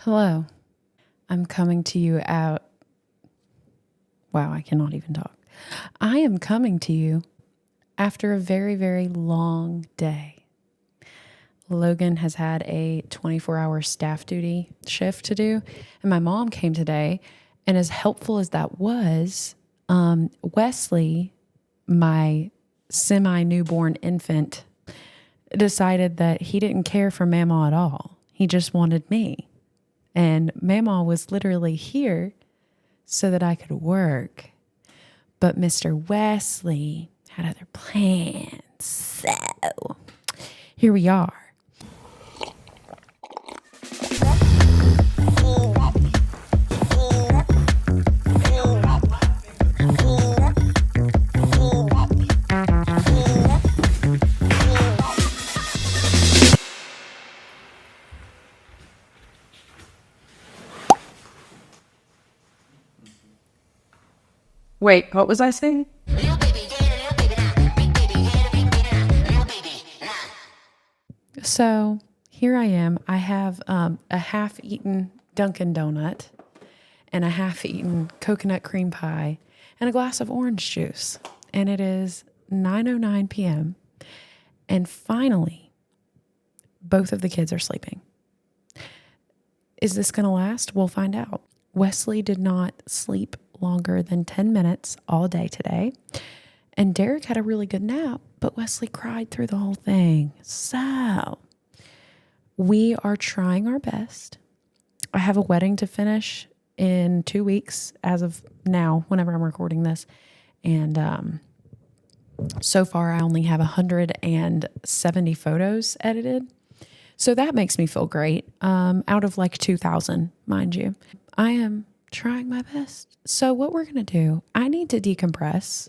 Hello, I'm coming to you out. Wow, I cannot even talk. I am coming to you after a very, very long day. Logan has had a 24-hour staff duty shift to do, and my mom came today, and as helpful as that was, Wesley, my semi-newborn infant, decided that he didn't care for Mama at all. He just wanted me. And Mama was literally here so that I could work. But Mr. Wesley had other plans. So here we are. Wait, what was I saying? So here I am. I have a half-eaten Dunkin' Donut and a half-eaten coconut cream pie and a glass of orange juice. And it is 9:09 p.m. And finally, both of the kids are sleeping. Is this going to last? We'll find out. Wesley did not sleep longer than 10 minutes all day today. And Derek had a really good nap, but Wesley cried through the whole thing. So we are trying our best. I have a wedding to finish in 2 weeks as of now, whenever I'm recording this. And so far I only have 170 photos edited. So that makes me feel great. Out of like 2,000, mind you. I am trying my best. So what we're going to do, I need to decompress.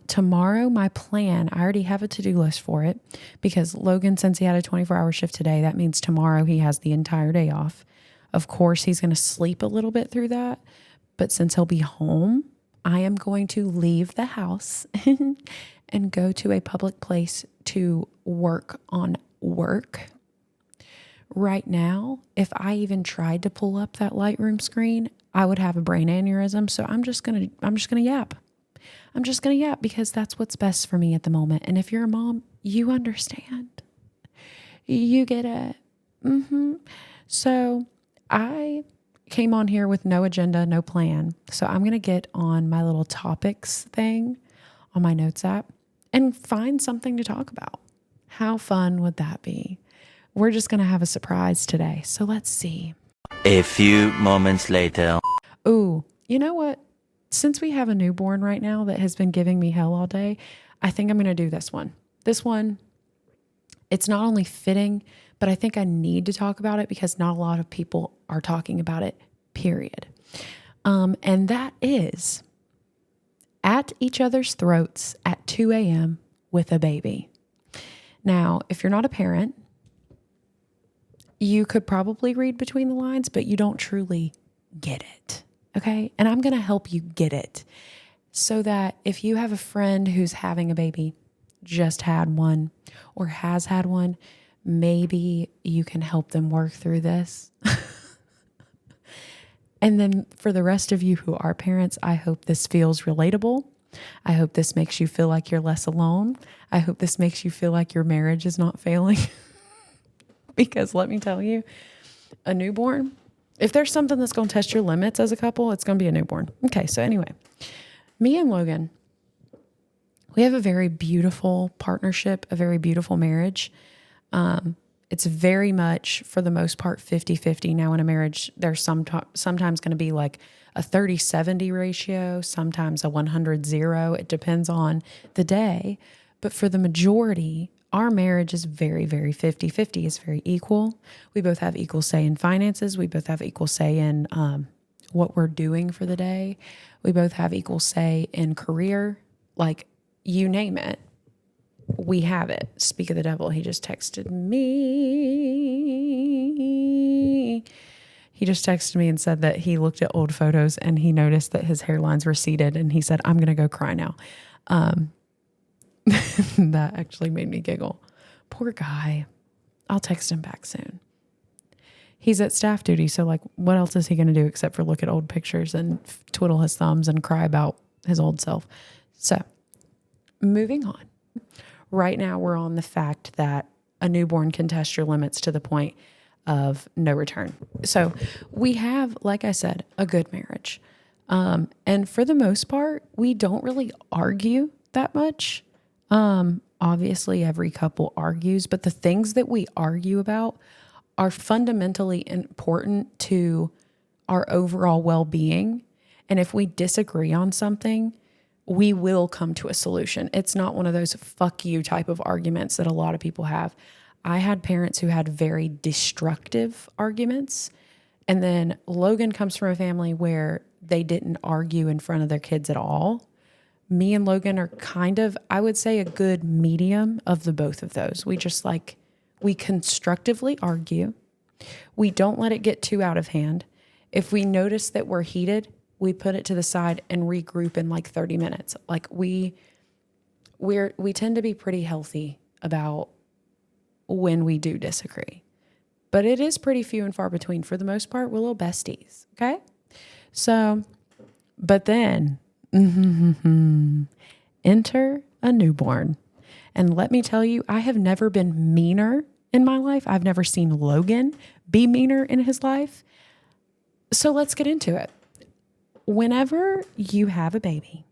Tomorrow, my plan, I already have a to-do list for it because Logan, since he had a 24-hour shift today, that means tomorrow he has the entire day off. Of course, he's going to sleep a little bit through that. But since he'll be home, I am going to leave the house and go to a public place to work on work. Right now, if I even tried to pull up that Lightroom screen, I would have a brain aneurysm. So I'm just gonna yap. I'm just gonna yap because that's what's best for me at the moment. And if you're a mom, you understand. You get it. So I came on here with no agenda, no plan. So I'm gonna get on my little topics thing on my notes app and find something to talk about. How fun would that be? We're just going to have a surprise today. So let's see. A few moments later. Ooh, you know what? Since we have a newborn right now that has been giving me hell all day, I think I'm going to do this one. This one, it's not only fitting, but I think I need to talk about it because not a lot of people are talking about it, period. And that is at each other's throats at 2 a.m. with a baby. Now, if you're not a parent, you could probably read between the lines, but you don't truly get it, okay? And I'm going to help you get it so that if you have a friend who's having a baby, just had one, or has had one, maybe you can help them work through this. And then for the rest of you who are parents, I hope this feels relatable. I hope this makes you feel like you're less alone. I hope this makes you feel like your marriage is not failing. Because let me tell you, a newborn, if there's something that's going to test your limits as a couple, it's going to be a newborn. Okay, so anyway, me and Logan, we have a very beautiful partnership, a very beautiful marriage. It's very much, for the most part, 50-50. Now in a marriage, there's sometimes going to be like a 30-70 ratio, sometimes a 100-0. It depends on the day. But for the majority, our marriage is very, very 50-50. It's very equal. We both have equal say in finances. We both have equal say in what we're doing for the day. We both have equal say in career. Like, you name it, we have it. Speak of the devil, he just texted me. He just texted me and said that he looked at old photos and he noticed that his hairlines receded. And he said, I'm going to go cry now. That actually made me giggle. Poor guy. I'll text him back soon. he's at staff duty. So like, what else is he going to do except for look at old pictures and twiddle his thumbs and cry about his old self? So moving on. Right now we're on the fact that a newborn can test your limits to the point of no return. So we have, like I said, a good marriage. And for the most part, we don't really argue that much. Obviously every couple argues, but the things that we argue about are fundamentally important to our overall well-being. And if we disagree on something, we will come to a solution. It's not one of those fuck you type of arguments that a lot of people have. I had parents who had very destructive arguments. And then Logan comes from a family where they didn't argue in front of their kids at all. Me and Logan are kind of, I would say, a good medium of the both of those. We constructively argue. We don't let it get too out of hand. If we notice that we're heated, we put it to the side and regroup in like 30 minutes. Like we tend to be pretty healthy about when we do disagree. But it is pretty few and far between. For the most part, we're little besties, okay? So, but then, enter a newborn. And let me tell you, I have never been meaner in my life. I've never seen Logan be meaner in his life. So let's get into it. Whenever you have a baby,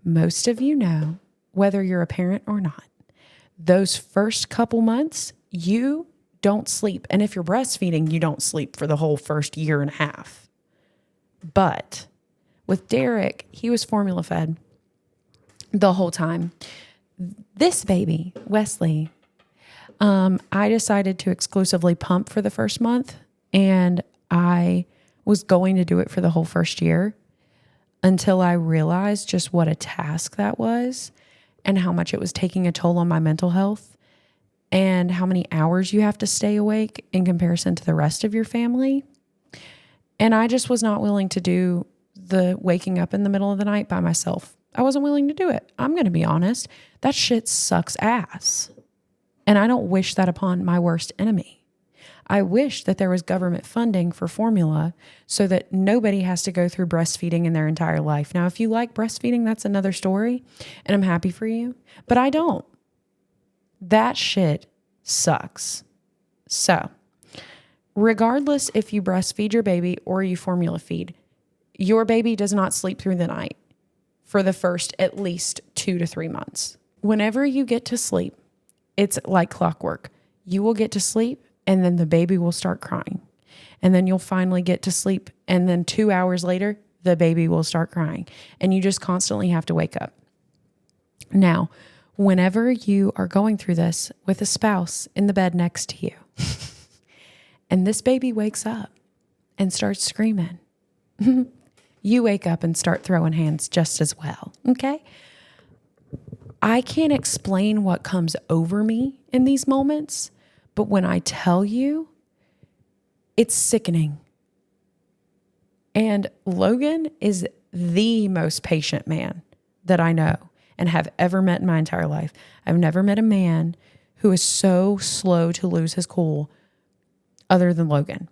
most of you know, whether you're a parent or not, those first couple months, you don't sleep. And if you're breastfeeding, you don't sleep for the whole first year and a half. But with Derek, he was formula fed the whole time. This baby, Wesley, I decided to exclusively pump for the first month, and I was going to do it for the whole first year until I realized just what a task that was and how much it was taking a toll on my mental health and how many hours you have to stay awake in comparison to the rest of your family. And I just was not willing to do the waking up in the middle of the night by myself. I wasn't willing to do it. I'm going to be honest. That shit sucks ass. And I don't wish that upon my worst enemy. I wish that there was government funding for formula so that nobody has to go through breastfeeding in their entire life. Now, if you like breastfeeding, that's another story, and I'm happy for you, but I don't. That shit sucks. So, regardless if you breastfeed your baby or you formula feed, your baby does not sleep through the night for the first at least 2 to 3 months. Whenever you get to sleep, it's like clockwork. You will get to sleep, and then the baby will start crying. And then you'll finally get to sleep. And then 2 hours later, the baby will start crying. And you just constantly have to wake up. Now, whenever you are going through this with a spouse in the bed next to you, and this baby wakes up and starts screaming, you wake up and start throwing hands just as well. Okay? I can't explain what comes over me in these moments. But when I tell you, it's sickening. And Logan is the most patient man that I know and have ever met in my entire life. I've never met a man who is so slow to lose his cool other than Logan.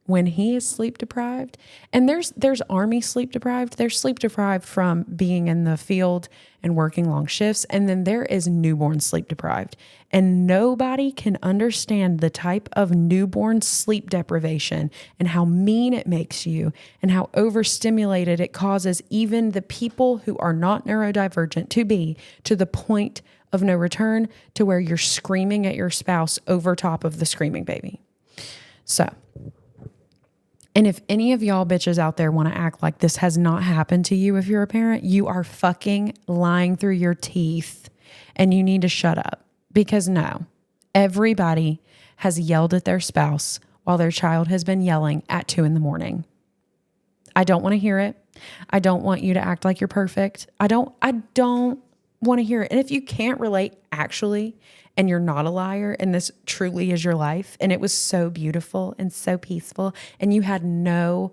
When he is sleep deprived, and there's army sleep deprived, there's sleep deprived from being in the field and working long shifts, and then there is newborn sleep deprived. And nobody can understand the type of newborn sleep deprivation and how mean it makes you and how overstimulated it causes even the people who are not neurodivergent to be to the point of no return, to where you're screaming at your spouse over top of the screaming baby. So, and if any of y'all bitches out there want to act like this has not happened to you if you're a parent, you are fucking lying through your teeth, and you need to shut up. Because no, everybody has yelled at their spouse while their child has been yelling at 2 a.m. I don't want to hear it. I don't want you to act like you're perfect. I don't want to hear it. And if you can't relate actually, and you're not a liar, and this truly is your life, and it was so beautiful and so peaceful, and you had no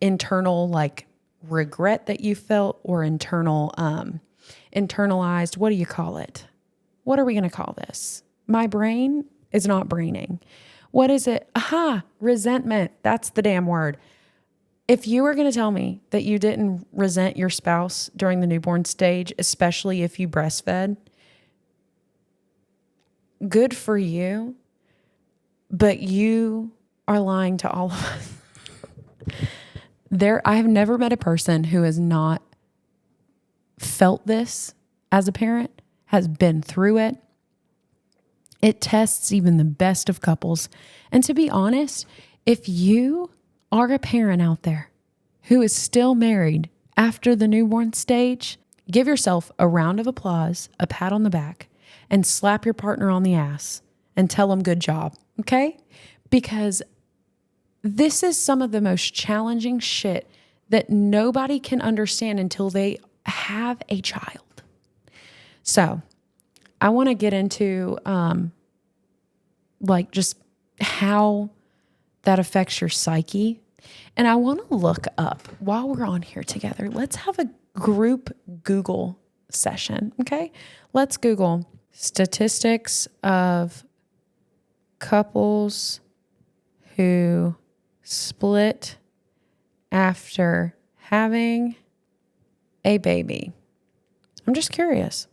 internal like regret that you felt, or internal internalized, what do you call it? What are we going to call this? My brain is not braining. What is it? Aha, resentment. That's the damn word. If you were going to tell me that you didn't resent your spouse during the newborn stage, especially if you breastfed, good for you, but you are lying to all of us. I have never met a person who has not felt this as a parent, has been through it. It tests even the best of couples. And to be honest, if you are a parent out there who is still married after the newborn stage, give yourself a round of applause, a pat on the back, and slap your partner on the ass and tell them good job, okay? Because this is some of the most challenging shit that nobody can understand until they have a child. So I want to get into just how that affects your psyche. And I want to look up while we're on here together. Let's have a group Google session, okay? Let's Google statistics of couples who split after having a baby. I'm just curious.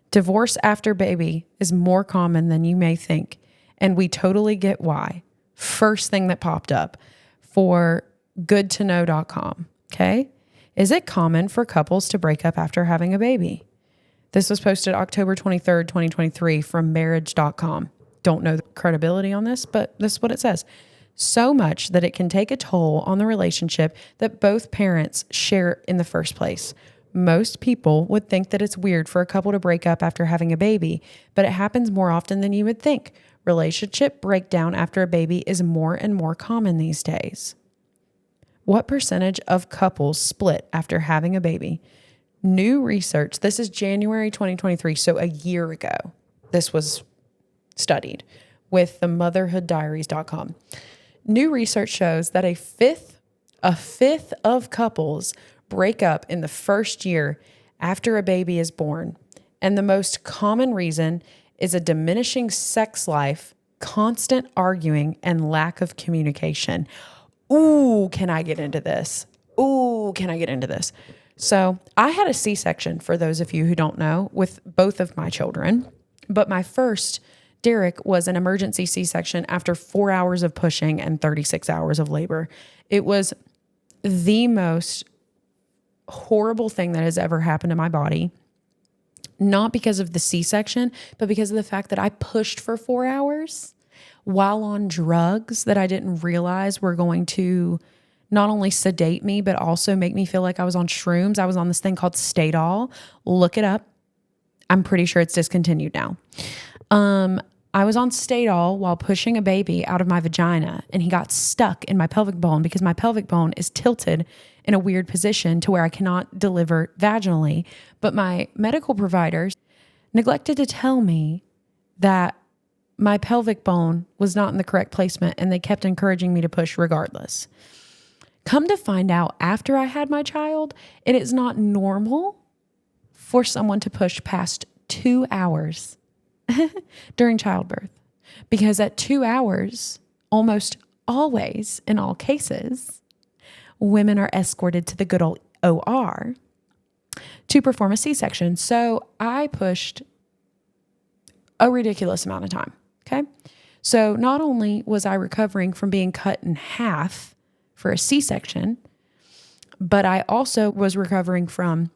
Divorce after baby is more common than you may think, and we totally get why. First thing that popped up for goodtoknow.com, okay? Is it common for couples to break up after having a baby? This was posted October 23rd, 2023 from marriage.com. Don't know the credibility on this, but this is what it says. So much that it can take a toll on the relationship that both parents share in the first place. Most people would think that it's weird for a couple to break up after having a baby, but it happens more often than you would think. Relationship breakdown after a baby is more and more common these days. What percentage of couples split after having a baby? New research, this is January 2023, so a year ago, this was studied with the motherhooddiaries.com. New research shows that a fifth of couples break up in the first year after a baby is born. And the most common reason is a diminishing sex life, constant arguing, and lack of communication. Ooh, can I get into this? So I had a C-section, for those of you who don't know, with both of my children. But my first, Derek, was an emergency C-section after 4 hours of pushing and 36 hours of labor. It was the most horrible thing that has ever happened to my body. Not because of the C-section, but because of the fact that I pushed for 4 hours while on drugs that I didn't realize were going to not only sedate me, but also make me feel like I was on shrooms. I was on this thing called Stadol. Look it up. I'm pretty sure it's discontinued now. I was on Stadol while pushing a baby out of my vagina, and he got stuck in my pelvic bone because my pelvic bone is tilted in a weird position to where I cannot deliver vaginally. But my medical providers neglected to tell me that my pelvic bone was not in the correct placement, and they kept encouraging me to push regardless. Come to find out, after I had my child, it is not normal for someone to push past 2 hours during childbirth, because at 2 hours, almost always, in all cases, women are escorted to the good old OR to perform a C-section. So I pushed a ridiculous amount of time, okay? So not only was I recovering from being cut in half for a C-section, but I also was recovering from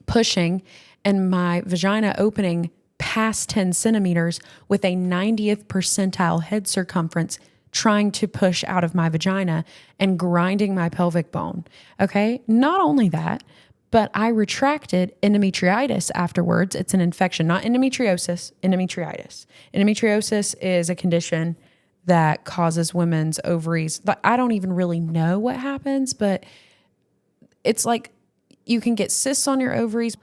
pushing and my vagina opening past 10 centimeters with a 90th percentile head circumference, trying to push out of my vagina and grinding my pelvic bone. Okay. Not only that, but I retracted endometritis afterwards. It's an infection, not endometriosis, endometritis. Endometriosis is a condition that causes women's ovaries. I don't even really know what happens, but it's like you can get cysts on your ovaries.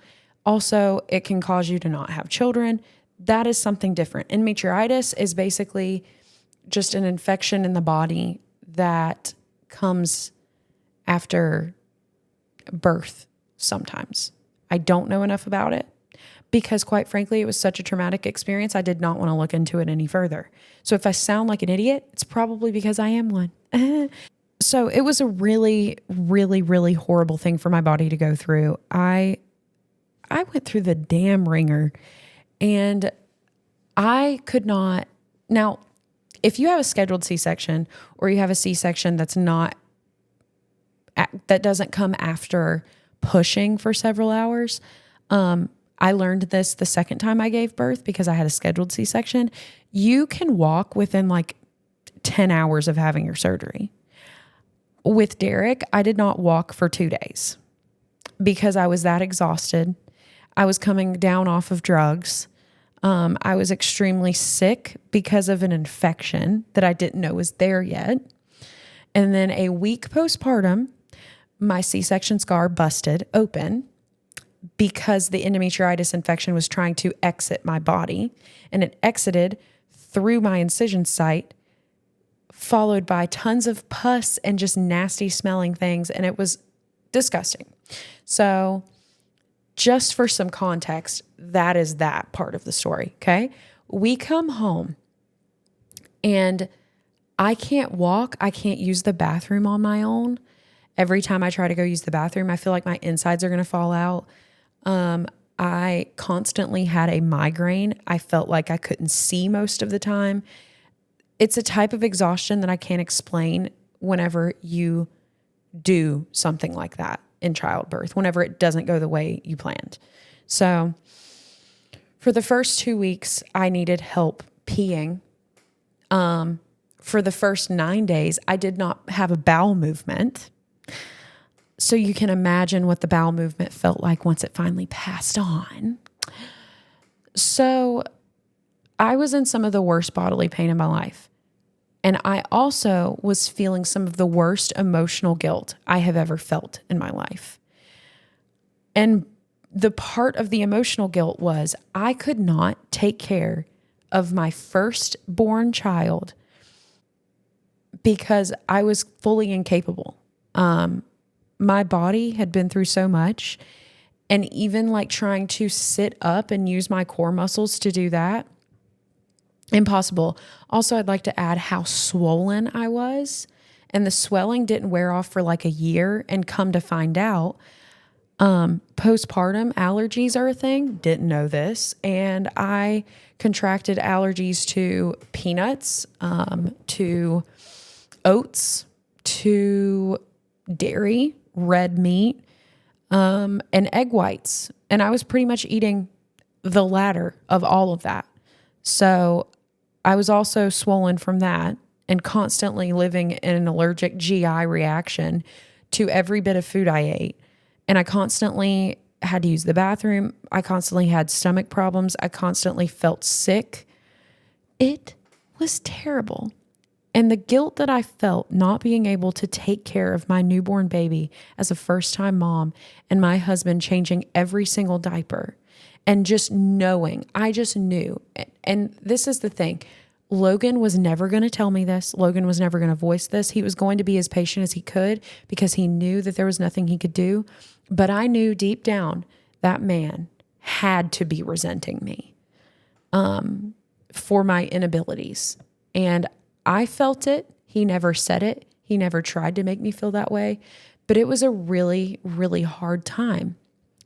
Also, it can cause you to not have children. That is something different. Endometritis is basically just an infection in the body that comes after birth sometimes. I don't know enough about it, because quite frankly, it was such a traumatic experience. I did not want to look into it any further. So if I sound like an idiot, it's probably because I am one. So it was a really, really, really horrible thing for my body to go through. I went through the damn ringer, and I could not. Now, if you have a scheduled C-section, or you have a C-section that doesn't come after pushing for several hours, I learned this the second time I gave birth because I had a scheduled C-section. You can walk within like 10 hours of having your surgery. With Derek, I did not walk for 2 days because I was that exhausted. I was coming down off of drugs. I was extremely sick because of an infection that I didn't know was there yet. And then a week postpartum, my C-section scar busted open because the endometritis infection was trying to exit my body, and it exited through my incision site, followed by tons of pus and just nasty smelling things. And it was disgusting. So just for some context, that is that part of the story. Okay. We come home and I can't walk. I can't use the bathroom on my own. Every time I try to go use the bathroom, I feel like my insides are going to fall out. I constantly had a migraine. I felt like I couldn't see most of the time. It's a type of exhaustion that I can't explain whenever you do something like that in childbirth, whenever it doesn't go the way you planned. So for the first 2 weeks, I needed help peeing. For the first 9 days, I did not have a bowel movement. So you can imagine what the bowel movement felt like once it finally passed on. So I was in some of the worst bodily pain in my life. And I also was feeling some of the worst emotional guilt I have ever felt in my life. And the part of the emotional guilt was I could not take care of my firstborn child because I was fully incapable. My body had been through so much, and even like trying to sit up and use my core muscles to do that, impossible. Also, I'd like to add how swollen I was, and the swelling didn't wear off for like a year. And come to find out, postpartum allergies are a thing. Didn't know this. And I contracted allergies to peanuts, to oats, to dairy, red meat, and egg whites. And I was pretty much eating the latter of all of that. So I was also swollen from that and constantly living in an allergic GI reaction to every bit of food I ate. And I constantly had to use the bathroom. I constantly had stomach problems. I constantly felt sick. It was terrible. And the guilt that I felt not being able to take care of my newborn baby as a first-time mom, and my husband changing every single diaper, and just knowing, I just knew. And this is the thing. Logan was never going to tell me this. Logan was never going to voice this. He was going to be as patient as he could because he knew that there was nothing he could do. But I knew deep down that man had to be resenting me for my inabilities. And I felt it. He never said it. He never tried to make me feel that way. But it was a really, really hard time.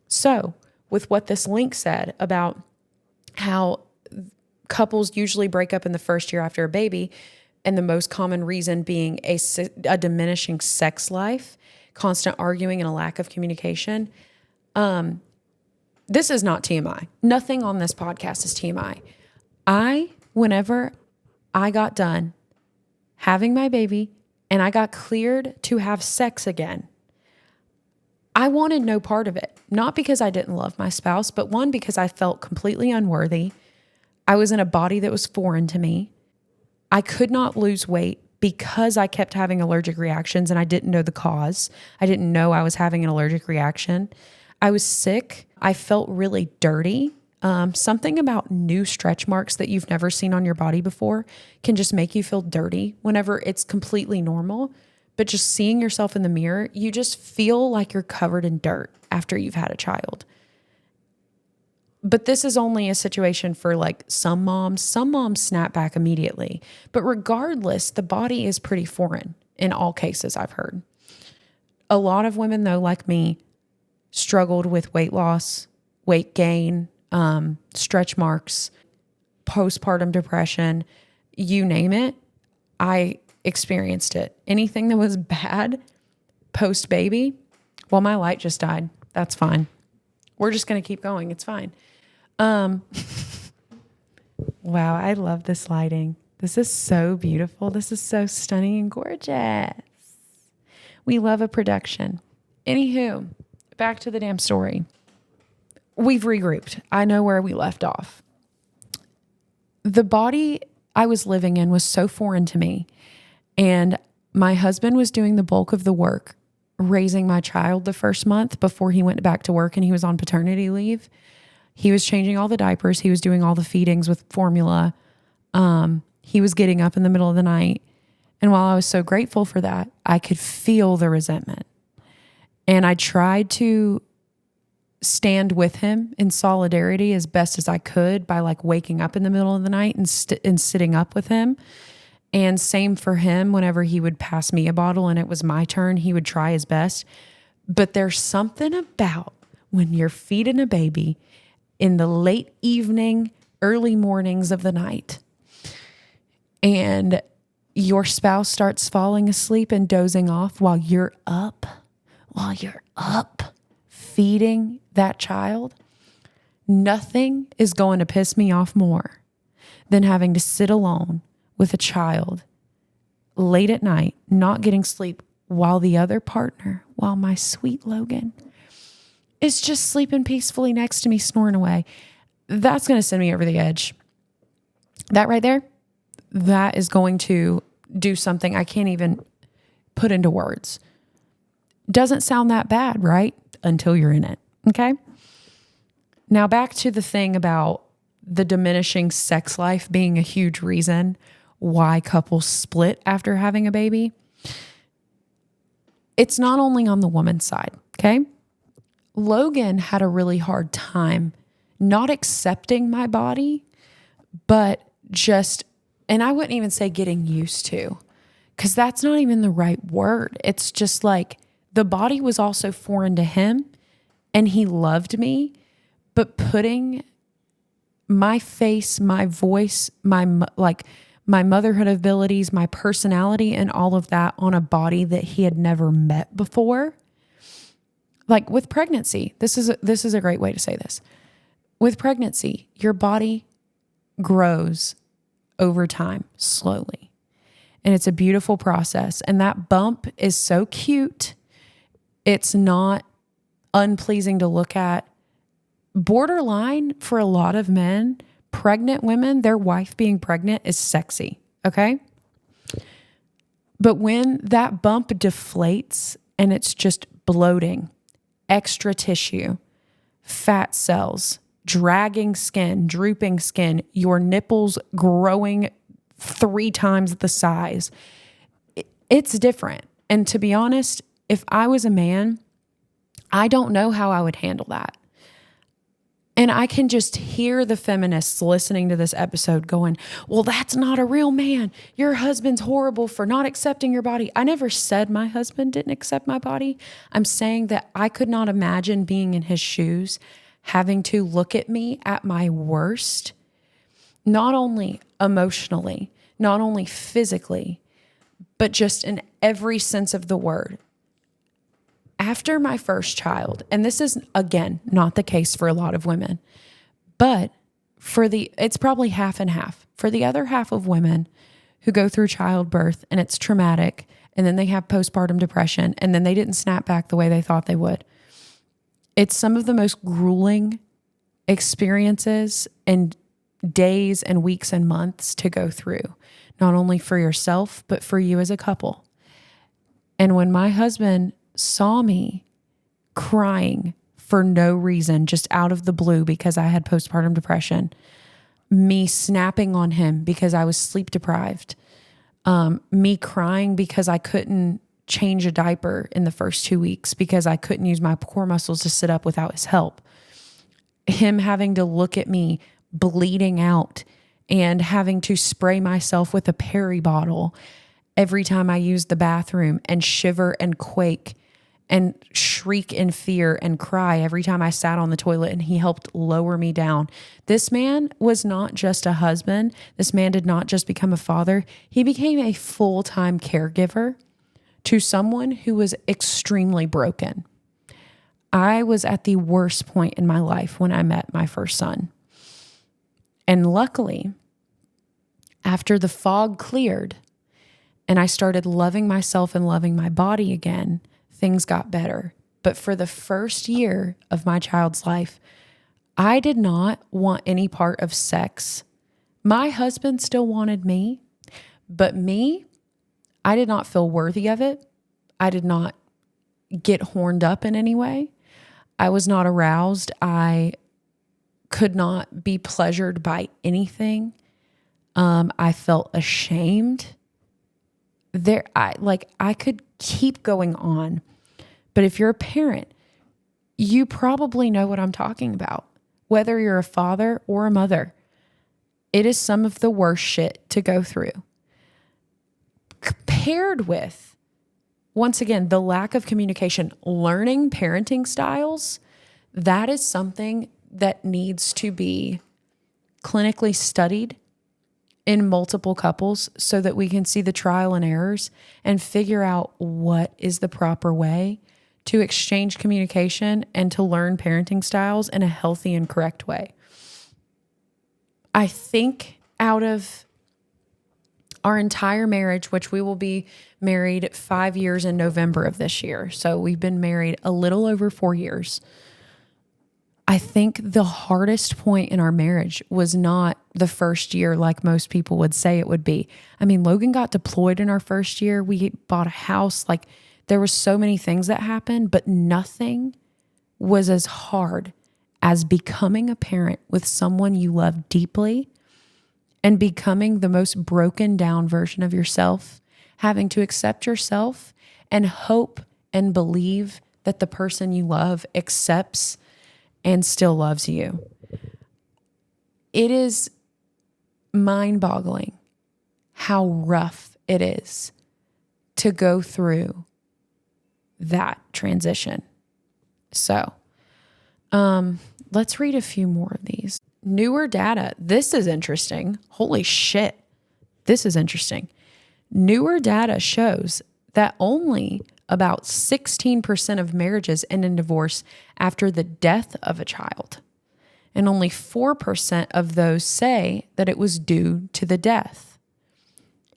So with what this link said about how couples usually break up in the first year after a baby, and the most common reason being a diminishing sex life, constant arguing, and a lack of communication. This is not TMI. Nothing on this podcast is TMI. Whenever I got done having my baby and I got cleared to have sex again, I wanted no part of it. Not because I didn't love my spouse, but one, because I felt completely unworthy. I was in a body that was foreign to me. I could not lose weight because I kept having allergic reactions and I didn't know the cause. I didn't know I was having an allergic reaction. I was sick. I felt really dirty. Something about new stretch marks that you've never seen on your body before can just make you feel dirty whenever it's completely normal. But just seeing yourself in the mirror, you just feel like you're covered in dirt after you've had a child. But this is only a situation for like some moms. Some moms snap back immediately. But regardless, the body is pretty foreign in all cases, I've heard. A lot of women, though, like me, struggled with weight loss, weight gain, stretch marks, postpartum depression, you name it. I experienced it. Anything that was bad post-baby, well, my light just died. That's fine. We're just going to keep going. It's fine. Wow, I love this lighting. This is so beautiful. This is so stunning and gorgeous. We love a production. Anywho, back to the damn story. We've regrouped. I know where we left off. The body I was living in was so foreign to me. And my husband was doing the bulk of the work, raising my child the first month before he went back to work and he was on paternity leave. He was changing all the diapers. He was doing all the feedings with formula. He was getting up in the middle of the night. And while I was so grateful for that, I could feel the resentment. And I tried to stand with him in solidarity as best as I could by like waking up in the middle of the night and sitting up with him. And same for him, whenever he would pass me a bottle and it was my turn, he would try his best. But there's something about when you're feeding a baby in the late evening, early mornings of the night, and your spouse starts falling asleep and dozing off while you're up feeding that child, nothing is going to piss me off more than having to sit alone with a child late at night, not getting sleep, while the other partner, while my sweet Logan is just sleeping peacefully next to me, snoring away. That's going to send me over the edge. That right there, that is going to do something I can't even put into words. Doesn't sound that bad, right? Until you're in it. Okay. Now back to the thing about the diminishing sex life being a huge reason why couples split after having a baby. It's not only on the woman's side. Okay. Logan had a really hard time not accepting my body, but just, and I wouldn't even say getting used to, because that's not even the right word. It's just like the body was also foreign to him and he loved me, but putting my face, my voice, my motherhood abilities, my personality and all of that on a body that he had never met before. Like with pregnancy, this is a great way to say this. With pregnancy, your body grows over time slowly. And it's a beautiful process. And that bump is so cute. It's not unpleasing to look at. Borderline for a lot of men, pregnant women, their wife being pregnant is sexy. Okay. But when that bump deflates and it's just bloating, extra tissue, fat cells, dragging skin, drooping skin, your nipples growing 3 times the size, it's different. And to be honest, if I was a man, I don't know how I would handle that. And I can just hear the feminists listening to this episode going, well, that's not a real man. Your husband's horrible for not accepting your body. I never said my husband didn't accept my body. I'm saying that I could not imagine being in his shoes, having to look at me at my worst, not only emotionally, not only physically, but just in every sense of the word. After my first child, and this is, again, not the case for a lot of women, but it's probably half and half. For the other half of women who go through childbirth and it's traumatic, and then they have postpartum depression, and then they didn't snap back the way they thought they would. It's some of the most grueling experiences and days and weeks and months to go through, not only for yourself, but for you as a couple. And when my husband saw me crying for no reason, just out of the blue because I had postpartum depression, me snapping on him because I was sleep deprived, me crying because I couldn't change a diaper in the first 2 weeks because I couldn't use my core muscles to sit up without his help. him having to look at me bleeding out and having to spray myself with a Perry bottle every time I used the bathroom and shiver and quake and shriek in fear and cry every time I sat on the toilet, and he helped lower me down. This man was not just a husband. This man did not just become a father. He became a full-time caregiver to someone who was extremely broken. I was at the worst point in my life when I met my first son. And luckily, after the fog cleared and I started loving myself and loving my body again, things got better. But for the first year of my child's life, I did not want any part of sex. My husband still wanted me, but me, I did not feel worthy of it. I did not get horned up in any way. I was not aroused. I could not be pleasured by anything. I felt ashamed. I could keep going on. But if you're a parent, you probably know what I'm talking about. Whether you're a father or a mother, it is some of the worst shit to go through. Paired with, once again, the lack of communication, learning parenting styles, that is something that needs to be clinically studied in multiple couples so that we can see the trial and errors and figure out what is the proper way to exchange communication and to learn parenting styles in a healthy and correct way. I think out of our entire marriage, which we will be married 5 years in November of this year. So we've been married a little over 4 years. I think the hardest point in our marriage was not the first year like most people would say it would be. I mean, Logan got deployed in our first year. We bought a house. Like, there were so many things that happened, but nothing was as hard as becoming a parent with someone you love deeply and becoming the most broken down version of yourself, having to accept yourself and hope and believe that the person you love accepts and still loves you. It is mind-boggling how rough it is to go through that transition. So, let's read a few more of these. Newer data. This is interesting. Holy shit. This is interesting. Newer data shows that only about 16% of marriages end in divorce after the death of a child. And only 4% of those say that it was due to the death.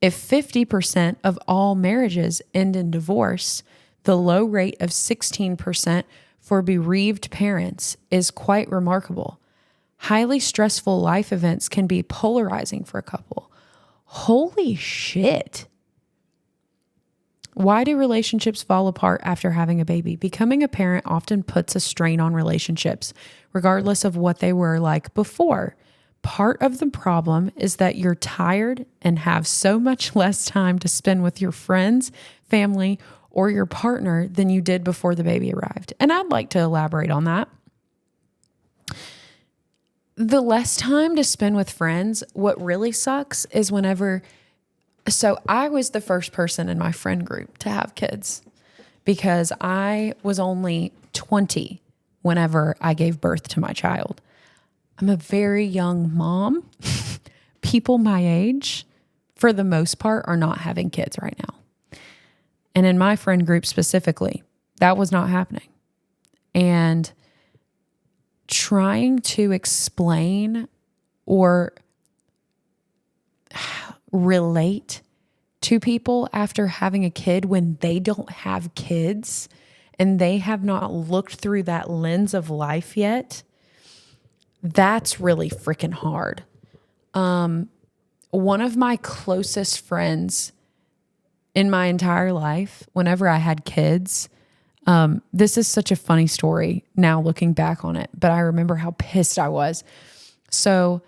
If 50% of all marriages end in divorce, the low rate of 16% for bereaved parents is quite remarkable. Highly stressful life events can be polarizing for a couple. Holy shit. Why do relationships fall apart after having a baby? Becoming a parent often puts a strain on relationships, regardless of what they were like before. Part of the problem is that you're tired and have so much less time to spend with your friends, family, or your partner than you did before the baby arrived. And I'd like to elaborate on that. The less time to spend with friends, what really sucks is so I was the first person in my friend group to have kids because I was only 20 whenever I gave birth to my child. I'm a very young mom. People my age, for the most part, are not having kids right now. And in my friend group specifically, that was not happening. And trying to explain or relate to people after having a kid when they don't have kids and they have not looked through that lens of life yet, that's really freaking hard. One of my closest friends in my entire life, whenever I had kids, this is such a funny story now looking back on it, but I remember how pissed I was. So,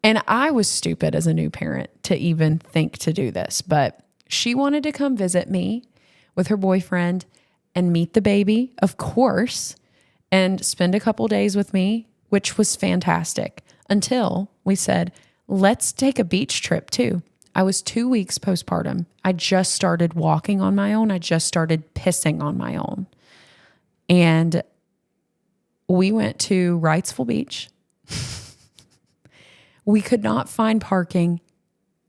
and I was stupid as a new parent to even think to do this, but she wanted to come visit me with her boyfriend and meet the baby, of course. and spend a couple days with me, which was fantastic, until we said, let's take a beach trip too. I was 2 weeks postpartum. I just started walking on my own. I just started pissing on my own. And we went to Wrightsville Beach. We could not find parking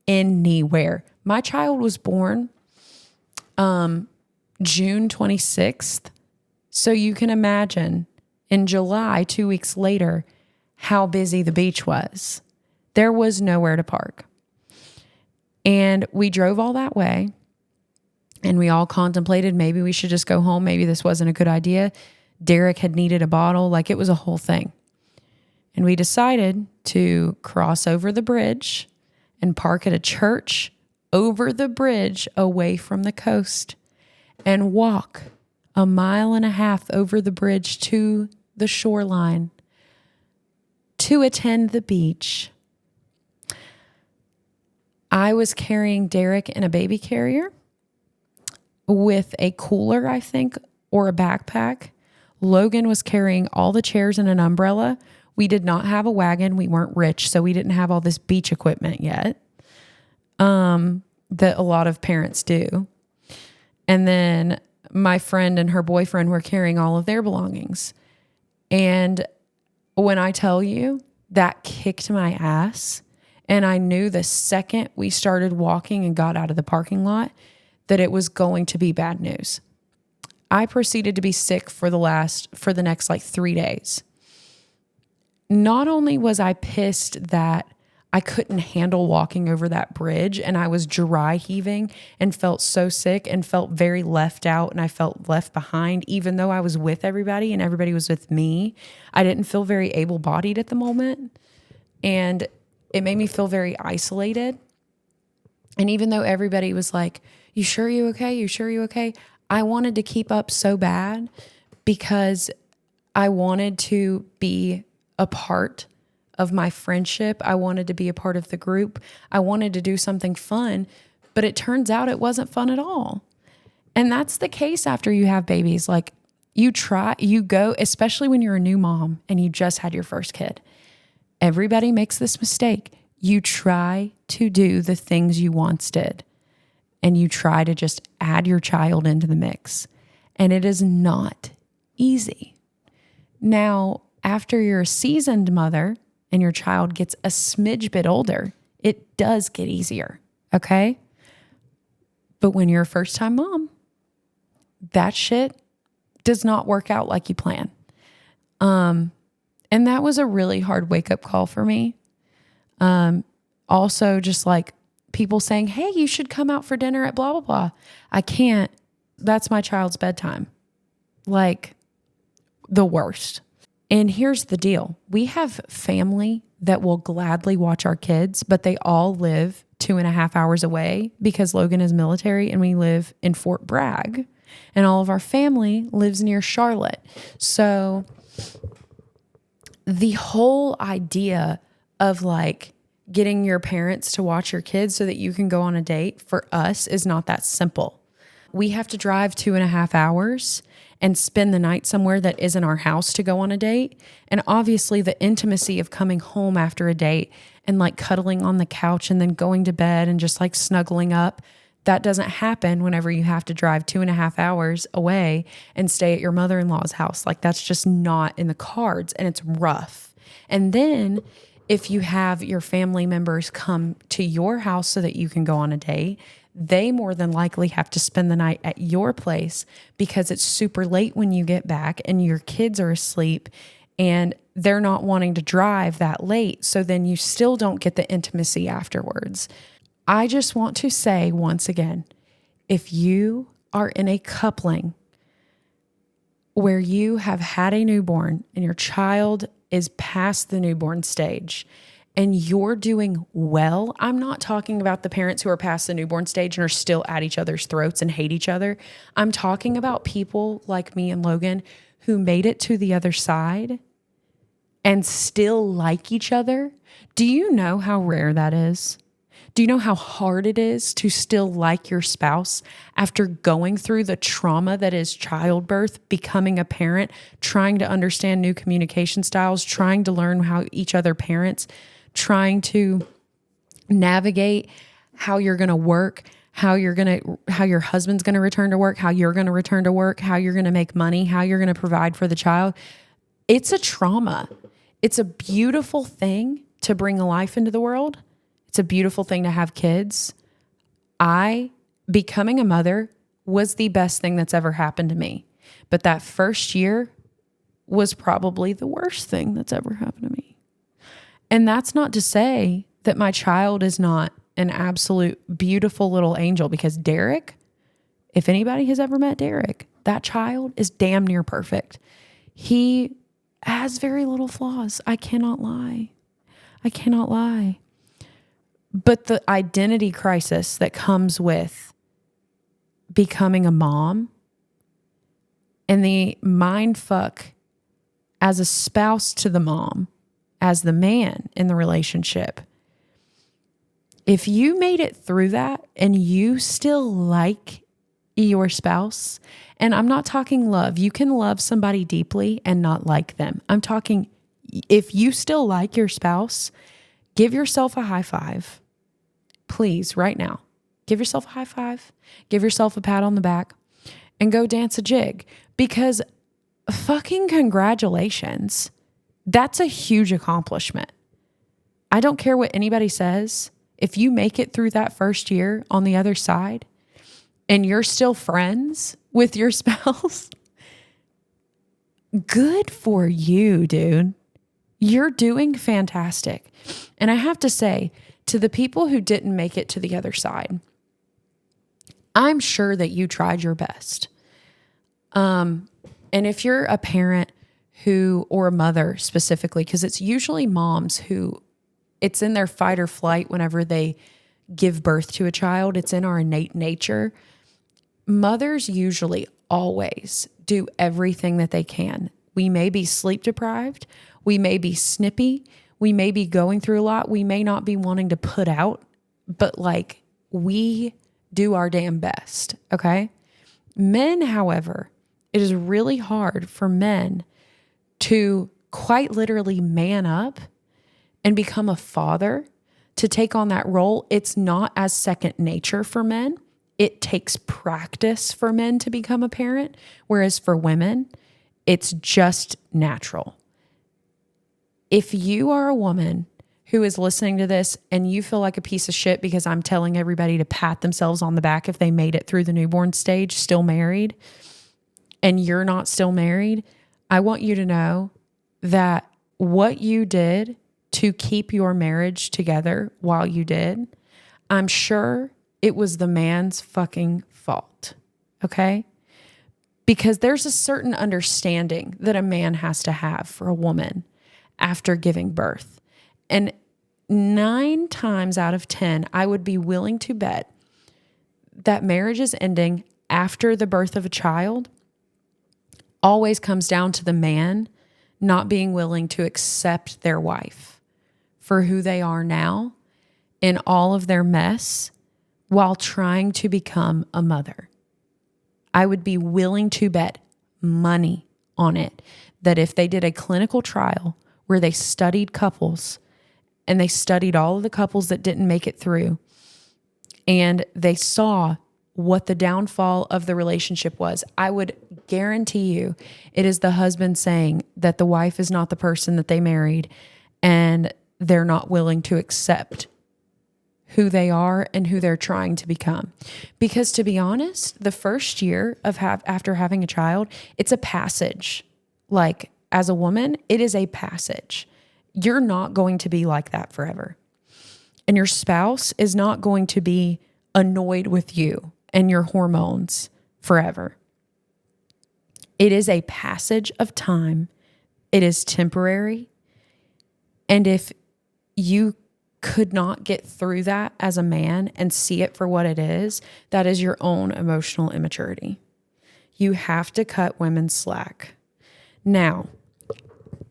anywhere. My child was born June 26th. So you can imagine in July, 2 weeks later, how busy the beach was. There was nowhere to park. And we drove all that way, and we all contemplated maybe we should just go home. Maybe this wasn't a good idea. Derek had needed a bottle. Like, it was a whole thing. And we decided to cross over the bridge and park at a church over the bridge away from the coast and walk 1.5 miles over the bridge to the shoreline to attend the beach. I was carrying Derek in a baby carrier with a cooler, I think, or a backpack. Logan was carrying all the chairs and an umbrella. We did not have a wagon. We weren't rich, so we didn't have all this beach equipment yet that a lot of parents do. And then my friend and her boyfriend were carrying all of their belongings. And when I tell you, that kicked my ass, and I knew the second we started walking and got out of the parking lot that it was going to be bad news. I proceeded to be sick for the next like 3 days. Not only was I pissed that I couldn't handle walking over that bridge, and I was dry heaving and felt so sick and felt very left out, and I felt left behind, even though I was with everybody and everybody was with me. I didn't feel very able-bodied at the moment, and it made me feel very isolated. And even though everybody was like, you sure you okay? You sure you okay? I wanted to keep up so bad because I wanted to be a part of my friendship. I wanted to be a part of the group. I wanted to do something fun, but it turns out it wasn't fun at all. And that's the case after you have babies. Like, you go, especially when you're a new mom and you just had your first kid. Everybody makes this mistake. You try to do the things you once did, and you try to just add your child into the mix. And it is not easy. Now, after you're a seasoned mother and your child gets a smidge bit older, it does get easier, okay? But when you're a first-time mom, that shit does not work out like you plan. And that was a really hard wake-up call for me. Also, just like people saying, hey, you should come out for dinner at blah, blah, blah. I can't. That's my child's bedtime. Like, the worst. And here's the deal. We have family that will gladly watch our kids, but they all live 2.5 hours away because Logan is military and we live in Fort Bragg, and all of our family lives near Charlotte. So the whole idea of like getting your parents to watch your kids so that you can go on a date for us is not that simple. We have to drive 2.5 hours and spend the night somewhere that isn't our house to go on a date. And obviously the intimacy of coming home after a date and like cuddling on the couch and then going to bed and just like snuggling up, that doesn't happen whenever you have to drive 2.5 hours away and stay at your mother-in-law's house. Like, that's just not in the cards, and it's rough. And then if you have your family members come to your house so that you can go on a date, they more than likely have to spend the night at your place because it's super late when you get back and your kids are asleep and they're not wanting to drive that late. So then you still don't get the intimacy afterwards. I just want to say once again, if you are in a coupling where you have had a newborn and your child is past the newborn stage and you're doing well, I'm not talking about the parents who are past the newborn stage and are still at each other's throats and hate each other. I'm talking about people like me and Logan who made it to the other side and still like each other. Do you know how rare that is? Do you know how hard it is to still like your spouse after going through the trauma that is childbirth, becoming a parent, trying to understand new communication styles, trying to learn how each other parents, trying to navigate how you're going to work, how your husband's going to return to work, how you're going to return to work, how you're going to make money, how you're going to provide for the child. It's a trauma. It's a beautiful thing to bring a life into the world. It's a beautiful thing to have kids. Becoming a mother was the best thing that's ever happened to me. But that first year was probably the worst thing that's ever happened to me. And that's not to say that my child is not an absolute beautiful little angel, because Derek, if anybody has ever met Derek, that child is damn near perfect. He has very little flaws. I cannot lie. But the identity crisis that comes with becoming a mom and the mind fuck as a spouse to the mom, as the man in the relationship. If you made it through that and you still like your spouse, and I'm not talking love, you can love somebody deeply and not like them. I'm talking, if you still like your spouse, give yourself a high five. Please, right now, give yourself a high five, give yourself a pat on the back, and go dance a jig, because fucking congratulations. That's a huge accomplishment. I don't care what anybody says. If you make it through that first year on the other side and you're still friends with your spouse, good for you, dude. You're doing fantastic. And I have to say, to the people who didn't make it to the other side, I'm sure that you tried your best. And if you're a parent or a mother specifically, because it's usually moms who it's in their fight or flight whenever they give birth to a child, it's in our innate nature. Mothers usually always do everything that they can. We may be sleep deprived. We may be snippy. We may be going through a lot. We may not be wanting to put out, but we do our damn best. Okay. Men, however, it is really hard for men to quite literally man up and become a father, to take on that role. It's not as second nature for men. It takes practice for men to become a parent, whereas for women, it's just natural. If you are a woman who is listening to this and you feel like a piece of shit because I'm telling everybody to pat themselves on the back if they made it through the newborn stage, still married, and you're not still married, I want you to know that what you did to keep your marriage together while you did, I'm sure it was the man's fucking fault. Okay? Because there's a certain understanding that a man has to have for a woman after giving birth. And 9 times out of 10, I would be willing to bet that marriages ending after the birth of a child always comes down to the man not being willing to accept their wife for who they are now in all of their mess while trying to become a mother. I would be willing to bet money on it that if they did a clinical trial where they studied couples and they studied all of the couples that didn't make it through and they saw what the downfall of the relationship was, I would guarantee you it is the husband saying that the wife is not the person that they married and they're not willing to accept who they are and who they're trying to become. Because to be honest, the first year of after having a child, it's a passage. Like as a woman, it is a passage. You're not going to be like that forever. And your spouse is not going to be annoyed with you and your hormones forever. It is a passage of time. It is temporary. And if you could not get through that as a man and see it for what it is, that is your own emotional immaturity. You have to cut women's slack. Now,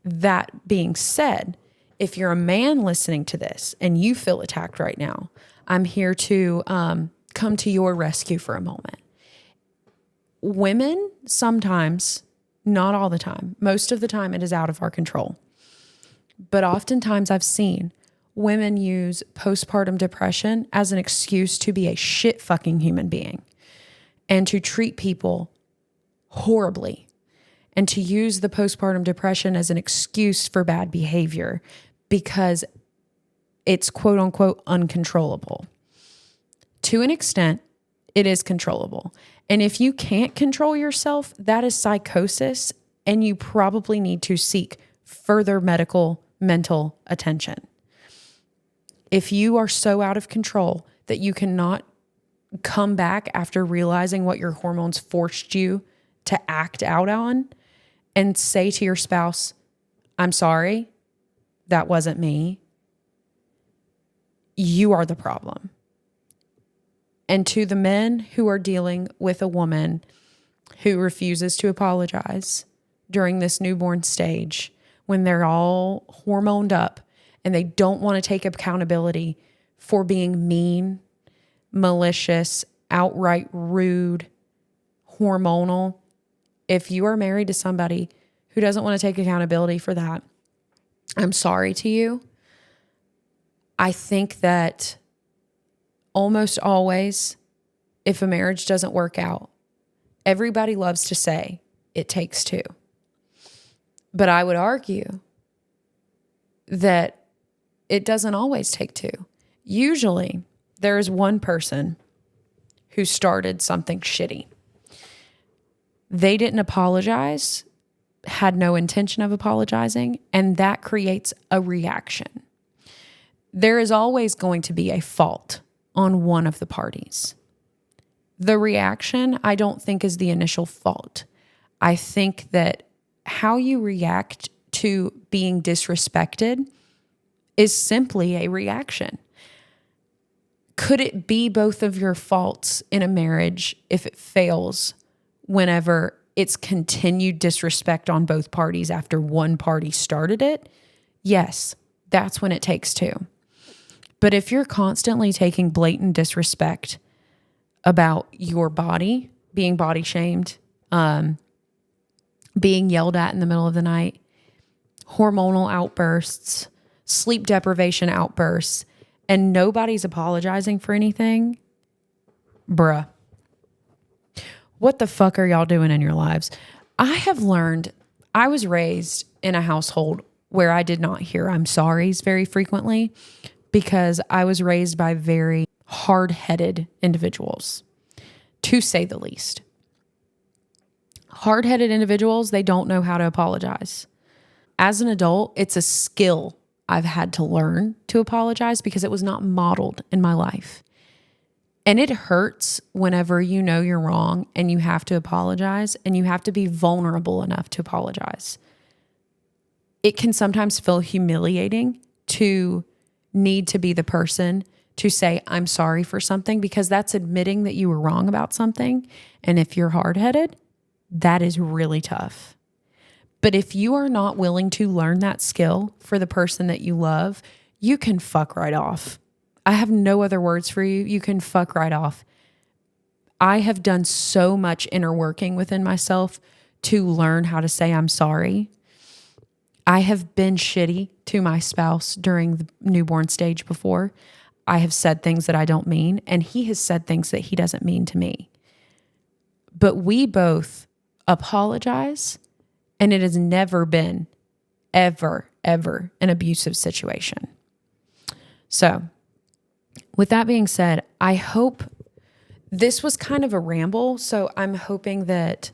that being said, if you're a man listening to this and you feel attacked right now, I'm here to come to your rescue for a moment. Women sometimes, not all the time, most of the time it is out of our control. But oftentimes I've seen women use postpartum depression as an excuse to be a shit fucking human being and to treat people horribly and to use the postpartum depression as an excuse for bad behavior because it's quote unquote uncontrollable. To an extent, it is controllable. And if you can't control yourself, that is psychosis, and you probably need to seek further mental attention. If you are so out of control that you cannot come back after realizing what your hormones forced you to act out on and say to your spouse, I'm sorry, that wasn't me, you are the problem. And to the men who are dealing with a woman who refuses to apologize during this newborn stage, when they're all hormoned up and they don't want to take accountability for being mean, malicious, outright rude, hormonal. If you are married to somebody who doesn't want to take accountability for that, I'm sorry to you. I think that almost always, if a marriage doesn't work out, everybody loves to say it takes two. But I would argue that it doesn't always take two. Usually, there is one person who started something shitty. They didn't apologize, had no intention of apologizing, and that creates a reaction. There is always going to be a fault on one of the parties. The reaction, I don't think, is the initial fault. I think that how you react to being disrespected is simply a reaction. Could it be both of your faults in a marriage if it fails whenever it's continued disrespect on both parties after one party started it? Yes, that's when it takes two. But if you're constantly taking blatant disrespect about your body, being body shamed, being yelled at in the middle of the night, hormonal outbursts, sleep deprivation outbursts, and nobody's apologizing for anything, bruh, what the fuck are y'all doing in your lives? I have learned, I was raised in a household where I did not hear I'm sorry's very frequently because I was raised by very hard-headed individuals, to say the least. Hard-headed individuals, they don't know how to apologize. As an adult, it's a skill I've had to learn to apologize because it was not modeled in my life. And it hurts whenever you know you're wrong and you have to apologize and you have to be vulnerable enough to apologize. It can sometimes feel humiliating to need to be the person to say, I'm sorry for something, because that's admitting that you were wrong about something. And if you're hard-headed, that is really tough. But if you are not willing to learn that skill for the person that you love, you can fuck right off. I have no other words for you. You can fuck right off. I have done so much inner working within myself to learn how to say I'm sorry. I have been shitty to my spouse during the newborn stage before. I have said things that I don't mean, and he has said things that he doesn't mean to me. But we both apologize, and it has never been, ever an abusive situation. So, with that being said, I hope this was kind of a ramble, so I'm hoping that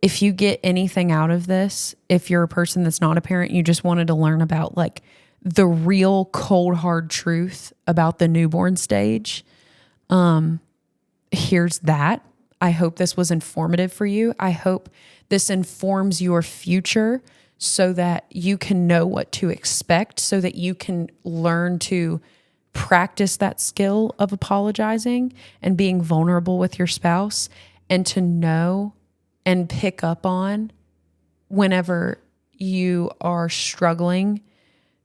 if you get anything out of this, if you're a person that's not a parent, you just wanted to learn about like the real cold, hard truth about the newborn stage, here's that. I hope this was informative for you. I hope this informs your future so that you can know what to expect, so that you can learn to practice that skill of apologizing and being vulnerable with your spouse, and to know and pick up on whenever you are struggling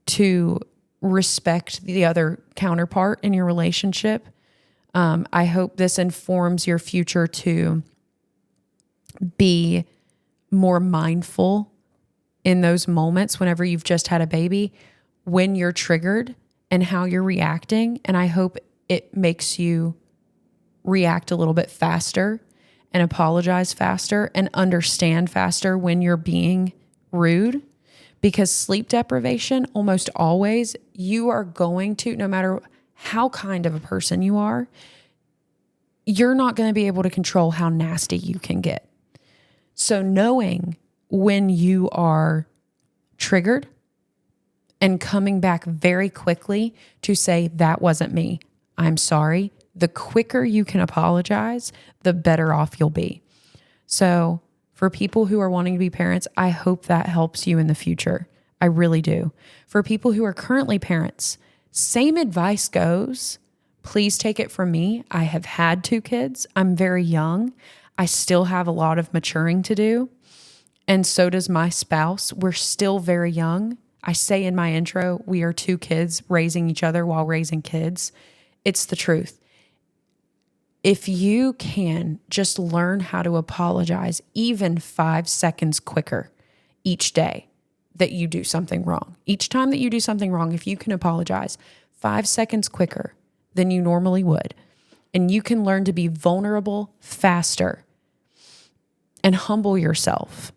to respect the other counterpart in your relationship. I hope this informs your future to be more mindful in those moments whenever you've just had a baby, when you're triggered and how you're reacting. And I hope it makes you react a little bit faster and apologize faster and understand faster when you're being rude. Because sleep deprivation, almost always, you are going to, no matter how kind of a person you are, you're not going to be able to control how nasty you can get. So knowing when you are triggered and coming back very quickly to say, that wasn't me, I'm sorry, the quicker you can apologize, the better off you'll be. So for people who are wanting to be parents, I hope that helps you in the future. I really do. For people who are currently parents, same advice goes. Please take it from me. I have had 2 kids. I'm very young. I still have a lot of maturing to do. And so does my spouse. We're still very young. I say in my intro, we are 2 kids raising each other while raising kids. It's the truth. If you can just learn how to apologize even 5 seconds quicker each day that you do something wrong. Each time that you do something wrong, if you can apologize 5 seconds quicker than you normally would, and you can learn to be vulnerable faster and humble yourself,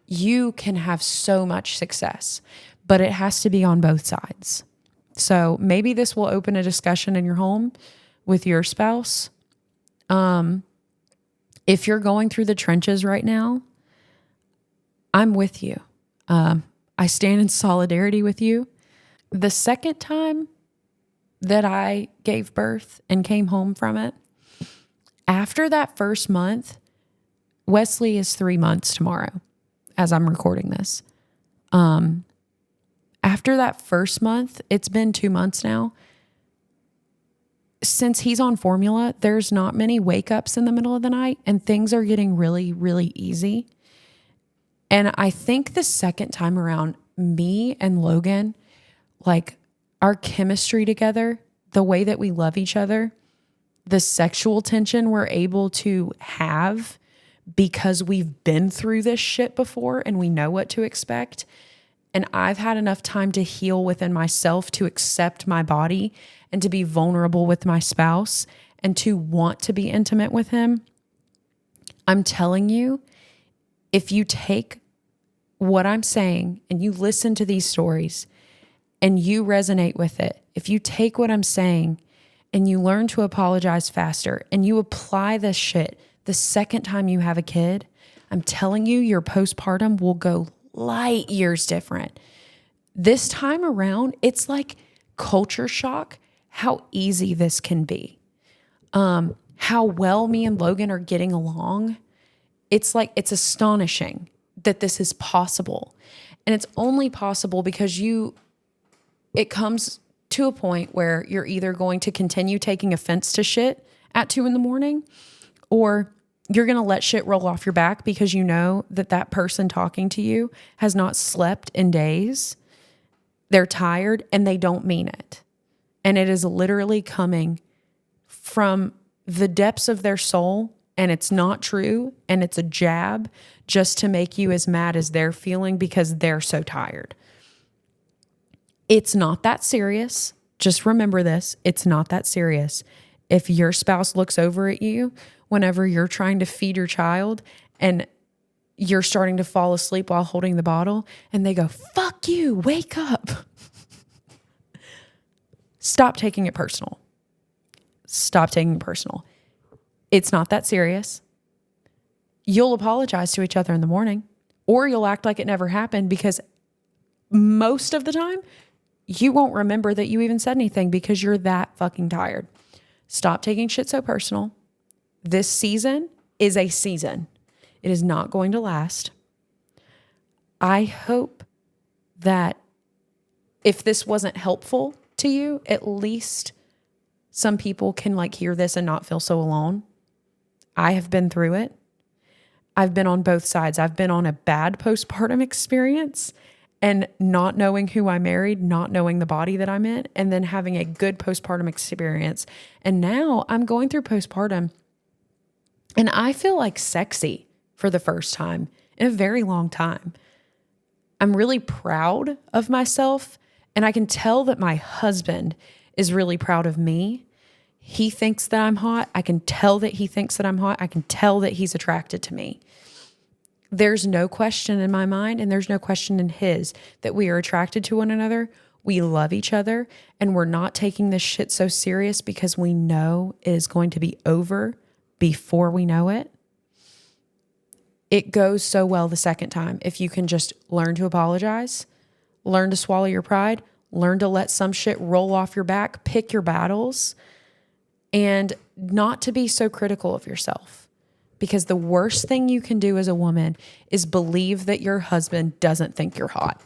you can have so much success, but it has to be on both sides. So maybe this will open a discussion in your home with your spouse. If you're going through the trenches right now, I'm with you. I stand in solidarity with you. The second time that I gave birth and came home from it, after that first month, Wesley is 3 months tomorrow as I'm recording this. After that first month, it's been 2 months now. Since he's on formula, there's not many wake ups in the middle of the night, and things are getting really, really easy. And I think the second time around, me and Logan, like our chemistry together, the way that we love each other, the sexual tension we're able to have because we've been through this shit before and we know what to expect. And I've had enough time to heal within myself to accept my body and to be vulnerable with my spouse and to want to be intimate with him. I'm telling you, if you take what I'm saying and you listen to these stories and you resonate with it, if you take what I'm saying and you learn to apologize faster and you apply this shit the second time you have a kid, I'm telling you, your postpartum will go light years different. This time around, it's like culture shock how easy this can be. How well me and Logan are getting along. It's like, it's astonishing that this is possible. And it's only possible because it comes to a point where you're either going to continue taking offense to shit at 2 a.m, or you're going to let shit roll off your back because you know that that person talking to you has not slept in days. They're tired and they don't mean it. And it is literally coming from the depths of their soul, and it's not true, and it's a jab just to make you as mad as they're feeling because they're so tired. It's not that serious. Just remember this. It's not that serious. If your spouse looks over at you whenever you're trying to feed your child and you're starting to fall asleep while holding the bottle and they go, "Fuck you, wake up." Stop taking it personal. Stop taking it personal. It's not that serious. You'll apologize to each other in the morning, or you'll act like it never happened, because most of the time you won't remember that you even said anything because you're that fucking tired. Stop taking shit so personal. This season is a season. It is not going to last. I hope that if this wasn't helpful to you, at least some people can hear this and not feel so alone. I have been through it. I've been on both sides. I've been on a bad postpartum experience, and not knowing who I married, not knowing the body that I'm in, and then having a good postpartum experience. And now I'm going through postpartum and I feel like sexy for the first time in a very long time. I'm really proud of myself, and I can tell that my husband is really proud of me. He thinks that I'm hot. I can tell that he thinks that I'm hot. I can tell that he's attracted to me. There's no question in my mind, and there's no question in his, that we are attracted to one another. We love each other, and we're not taking this shit so serious because we know it is going to be over before we know it. It goes so well the second time. If you can just learn to apologize, learn to swallow your pride, learn to let some shit roll off your back, pick your battles, and not to be so critical of yourself. Because the worst thing you can do as a woman is believe that your husband doesn't think you're hot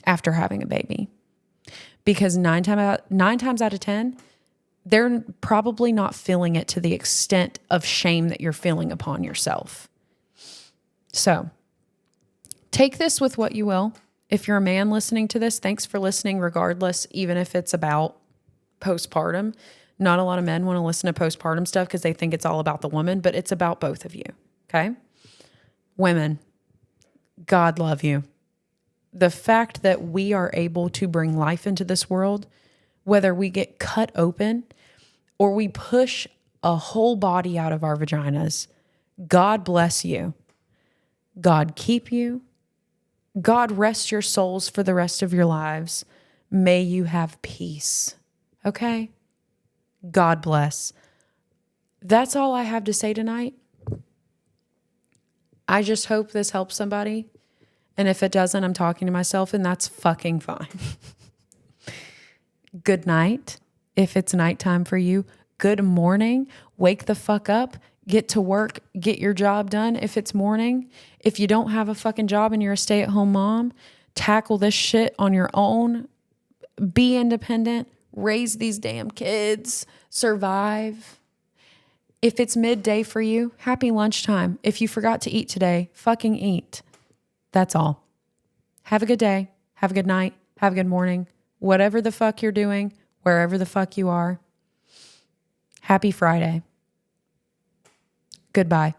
after having a baby. Because nine times out of 10, they're probably not feeling it to the extent of shame that you're feeling upon yourself. So take this with what you will. If you're a man listening to this, thanks for listening regardless, even if it's about postpartum. Not a lot of men want to listen to postpartum stuff because they think it's all about the woman, but it's about both of you, okay? Women, God love you. The fact that we are able to bring life into this world, whether we get cut open or we push a whole body out of our vaginas, God bless you. God keep you. God rest your souls for the rest of your lives. May you have peace, okay? God bless. That's all I have to say tonight. I just hope this helps somebody. And if it doesn't, I'm talking to myself, and that's fucking fine. Good night. If it's nighttime for you, good morning. Wake the fuck up. Get to work. Get your job done if it's morning. If you don't have a fucking job and you're a stay-at-home mom, tackle this shit on your own. Be independent. Raise these damn kids, survive. If it's midday for you, happy lunchtime. If you forgot to eat today, fucking eat. That's all. Have a good day. Have a good night. Have a good morning. Whatever the fuck you're doing, wherever the fuck you are. Happy Friday. Goodbye.